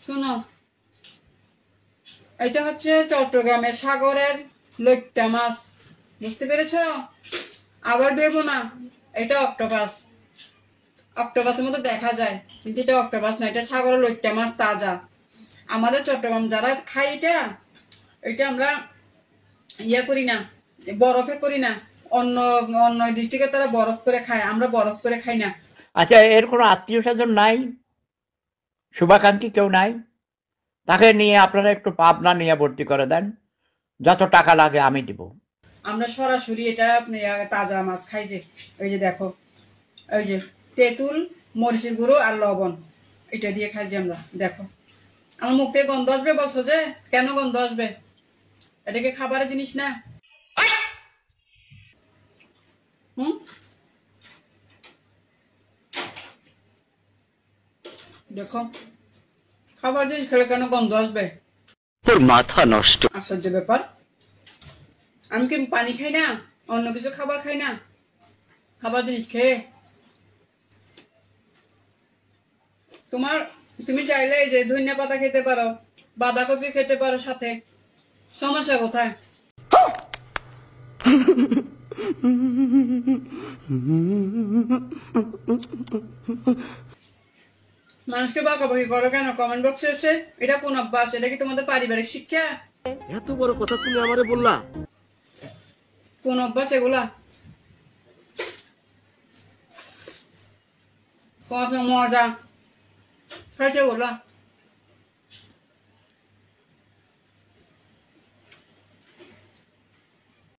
শোনো, এটা হচ্ছে চট্টগ্রামের সাগরের লইট্টা মাছ, বুঝতে পেরেছ? আবার ভেবো না এটা অক্টোপাস। অক্টোপাসের মতো দেখা যায়, কিন্তু এটা অক্টোপাস না, এটা সাগরের লইট্টা মাছ, তাজা। আমাদের চট্টগ্রাম যারা খাই এটা, এটা আমরা ইয়া করি না, বরফে করি না। অন্য অন্য ডিস্ট্রিক্টে তারা বরফ করে খায়, আমরা বরফ করে খাই না। আচ্ছা, এর কোনো আত্মীয় স্বজন নাই, শুভাকাঙ্ক্ষী কেউ নাই? তাকে নিয়ে আপনারা একটু পাবনা নিয়ে ভর্তি করে দেন, যত টাকা লাগে আমি দিব। আমরা সরাসরি এটা তাজা মাছ খাই। যে ওই যে দেখো, ওই যে তেঁতুল, মরিচের গুঁড়ো আর লবণ, এটা দিয়ে খাই যে আমরা। দেখো আমার মুখ থেকে গন্ধ আসবে, বলছো যে কেন গন্ধ আসবে? এটাকে খাবারের জিনিস না। হুম, দেখো খাবার জিনিস খেলে কেন গন্ধ আসবে? তোর মাথা নষ্ট। আশ্চর্য ব্যাপার। আমি কি পানি খাই না, অন্য কিছু খাবার খাই না? খাবার জিনিস খেয়ে তুমি চাইলে এই যে ধনিয়া পাতা খেতে পারো, বাঁধাকপি খেতে পারো সাথে, সমস্যা কোথায়? মানুষকে বকাবকি করো কেন কমেন্ট বক্সে এসে? এটা কোন অভ্যাস? এটা কি তোমাদের পারিবারিক শিক্ষা? এত বড় কথা তুমি আমারে বললা? কোন অভ্যাস এগুলা? কত মজা খাইছে ওগুলা।